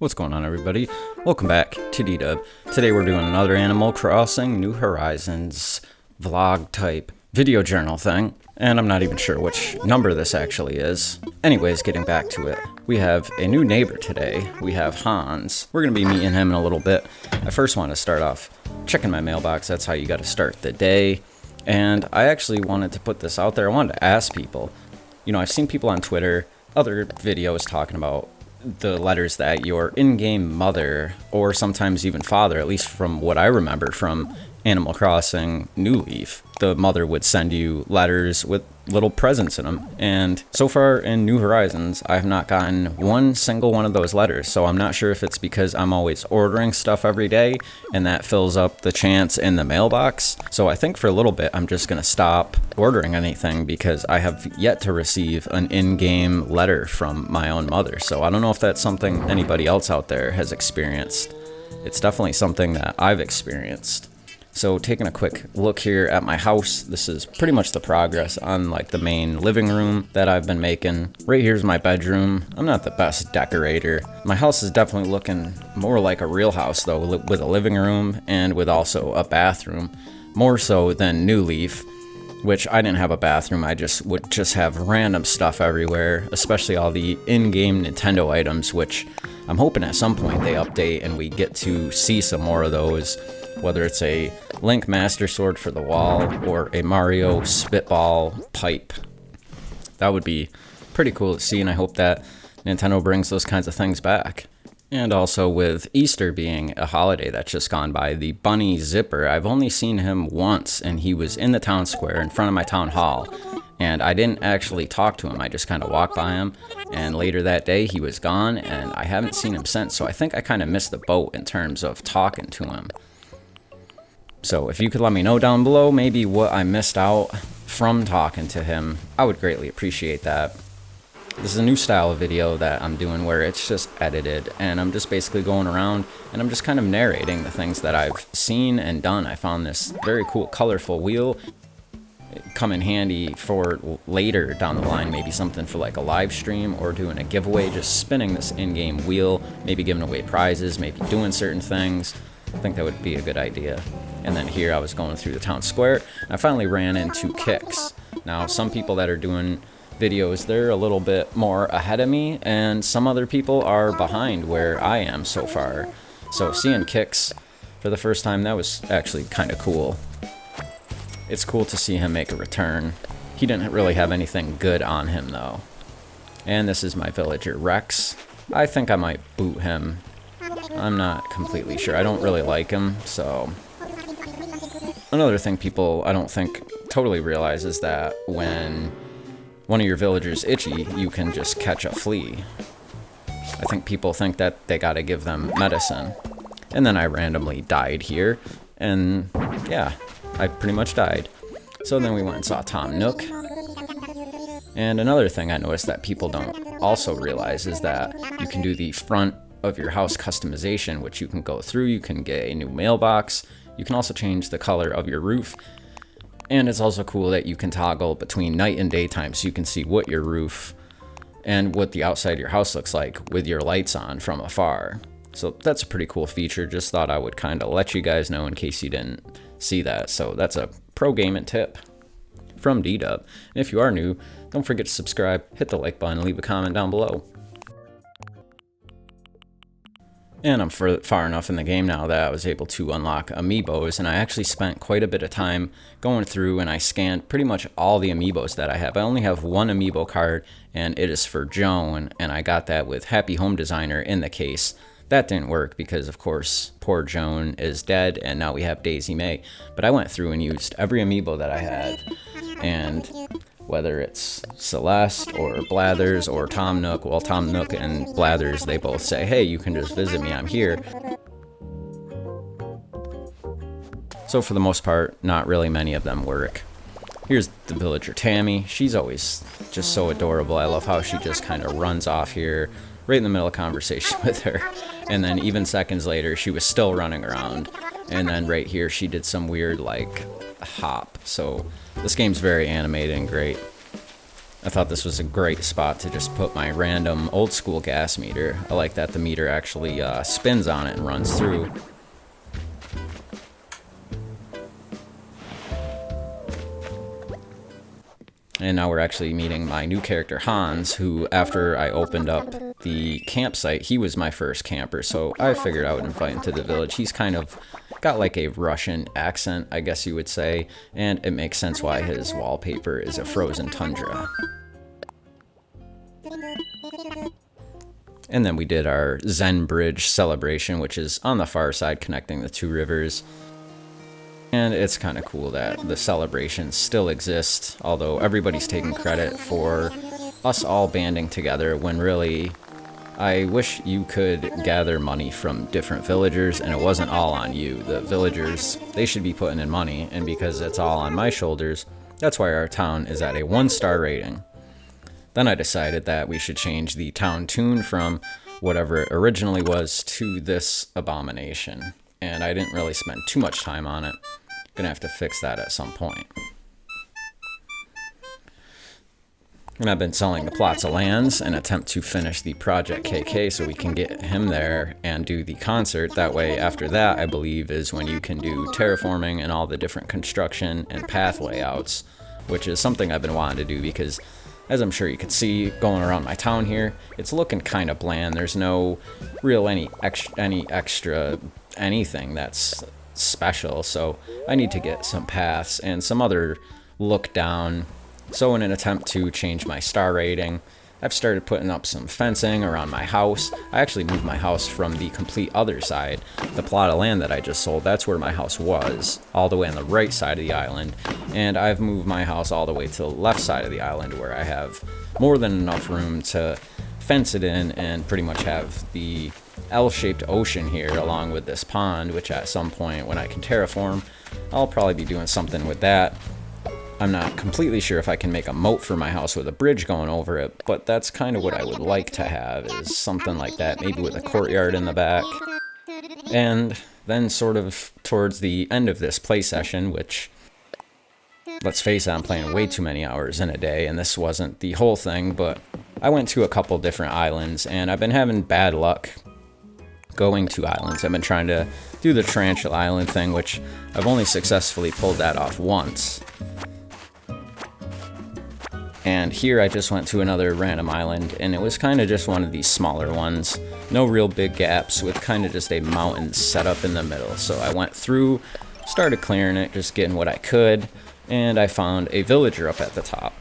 What's going on, everybody? Welcome back to DDub. Today we're doing another Animal Crossing New Horizons vlog type video journal thing, and I'm not even sure which number this actually is. Anyways, getting back to it, we have a new neighbor today. We have Hans. We're going to be meeting him in a little bit. I first want to start off checking my mailbox. That's how you got to start the day. And I actually wanted to put this out there. I wanted to ask people. You know, I've seen people on Twitter, other videos talking about the letters that your in-game mother, or sometimes even father, at least from what I remember from Animal Crossing New Leaf, the mother would send you letters with little presents in them. And so far in New Horizons, I have not gotten one single one of those letters. So I'm not sure if it's because I'm always ordering stuff every day and that fills up the chance in the mailbox. So I think for a little bit, I'm just going to stop ordering anything because I have yet to receive an in-game letter from my own mother. So I don't know if that's something anybody else out there has experienced. It's definitely something that I've experienced. So taking a quick look here at my house, this is pretty much the progress on like the main living room that I've been making. Right here's my bedroom. I'm not the best decorator. My house is definitely looking more like a real house though, with a living room and with also a bathroom. More so than New Leaf, which I didn't have a bathroom. I would just have random stuff everywhere, especially all the in-game Nintendo items, which I'm hoping at some point they update and we get to see some more of those. Whether it's a Link Master Sword for the wall or a Mario Spitball pipe. That would be pretty cool to see, and I hope that Nintendo brings those kinds of things back. And also with Easter being a holiday that's just gone by, the Bunny Zipper, I've only seen him once, and he was in the town square in front of my town hall. And I didn't actually talk to him, I just kind of walked by him, and later that day he was gone, and I haven't seen him since, so I think I kind of missed the boat in terms of talking to him. So if you could let me know down below maybe what I missed out from talking to him, I would greatly appreciate that. This is a new style of video that I'm doing where it's just edited and I'm just basically going around and I'm just kind of narrating the things that I've seen and done. I found this very cool colorful wheel. It'd come in handy for later down the line, maybe something for like a live stream or doing a giveaway, just spinning this in-game wheel, maybe giving away prizes, maybe doing certain things. I think that would be a good idea. And then here I was going through the town square and I finally ran into Kicks. Now some people that are doing videos, they're a little bit more ahead of me and some other people are behind where I am so far. So seeing Kicks for the first time, that was actually kind of cool. It's cool to see him make a return. He didn't really have anything good on him though. And this is my villager Rex. I think I might boot him. I'm not completely sure. I don't really like him, so. Another thing people, I don't think, totally realize is that when one of your villagers itchy, you can just catch a flea. I think people think that they gotta give them medicine. And then I randomly died here, and yeah, I pretty much died. So then we went and saw Tom Nook. And another thing I noticed that people don't also realize is that you can do the front of your house customization, which you can go through. You can get a new mailbox. You can also change the color of your roof. And it's also cool that you can toggle between night and daytime so you can see what your roof and what the outside of your house looks like with your lights on from afar. So that's a pretty cool feature. Just thought I would kind of let you guys know in case you didn't see that. So that's a pro gaming tip from DDub. And if you are new, don't forget to subscribe, hit the like button, and leave a comment down below. And I'm far enough in the game now that I was able to unlock amiibos, and I actually spent quite a bit of time going through and I scanned pretty much all the amiibos that I have. I only have one Amiibo card, and it is for Joan, and I got that with Happy Home Designer in the case. That didn't work because, of course, poor Joan is dead, and now we have Daisy May. But I went through and used every amiibo that I had, and whether it's Celeste or Blathers or Tom Nook. Well, Tom Nook and Blathers, they both say, hey, you can just visit me, I'm here. So for the most part, not really many of them work. Here's the villager Tammy. She's always just so adorable. I love how she just kind of runs off here right in the middle of conversation with her. And then even seconds later, she was still running around. And then right here, she did some weird like hop. So this game's very animated and great. I thought this was a great spot to just put my random old school gas meter. I like that the meter actually spins on it and runs through. And now we're actually meeting my new character, Hans, who, after I opened up the campsite, he was my first camper, so I figured I would invite him to the village. He's kind of got like a Russian accent, I guess you would say, and it makes sense why his wallpaper is a frozen tundra. And then we did our Zen Bridge Celebration, which is on the far side connecting the two rivers. And it's kind of cool that the celebration still exists, although everybody's taking credit for us all banding together when really I wish you could gather money from different villagers and it wasn't all on you. The villagers, they should be putting in money, and because it's all on my shoulders, that's why our town is at a 1-star rating. Then I decided that we should change the town tune from whatever it originally was to this abomination. And I didn't really spend too much time on it. Gonna have to fix that at some point. And I've been selling the plots of lands in an attempt to finish the Project KK so we can get him there and do the concert. That way, after that, I believe, is when you can do terraforming and all the different construction and path layouts, which is something I've been wanting to do because, as I'm sure you can see going around my town here, it's looking kind of bland. There's no real any extra anything that's special, so I need to get some paths and some other look down. So in an attempt to change my star rating, I've started putting up some fencing around my house. I actually moved my house from the complete other side. The plot of land that I just sold, that's where my house was, all the way on the right side of the island, and I've moved my house all the way to the left side of the island where I have more than enough room to fence it in and pretty much have the L-shaped ocean here along with this pond, which at some point when I can terraform, I'll probably be doing something with that. I'm not completely sure if I can make a moat for my house with a bridge going over it, but that's kind of what I would like to have, is something like that, maybe with a courtyard in the back. And then sort of towards the end of this play session, which, let's face it, I'm playing way too many hours in a day, and this wasn't the whole thing, but I went to a couple different islands, and I've been having bad luck going to islands. I've been trying to do the Tarantula Island thing, which I've only successfully pulled that off once. And here I just went to another random island, and it was kind of just one of these smaller ones. No real big gaps, with kind of just a mountain set up in the middle. So I went through, started clearing it, just getting what I could, and I found a villager up at the top.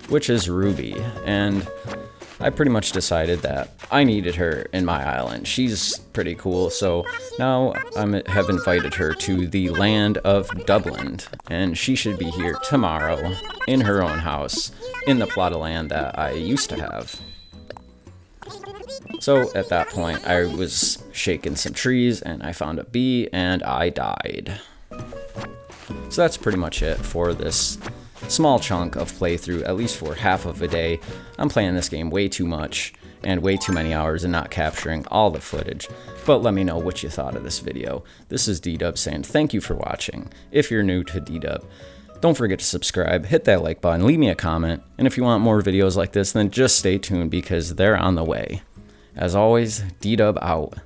Which is Ruby, and I pretty much decided that I needed her in my island. She's pretty cool, so now I have invited her to the land of Dubland, and she should be here tomorrow in her own house in the plot of land that I used to have. So at that point, I was shaking some trees, and I found a bee, and I died. So that's pretty much it for this small chunk of playthrough, at least for half of a day. I'm playing this game way too much and way too many hours and not capturing all the footage, but let me know what you thought of this video. This is DDub saying thank you for watching. If you're new to DDub, don't forget to subscribe, hit that like button, leave me a comment, and if you want more videos like this, then just stay tuned because they're on the way. As always, DDub out.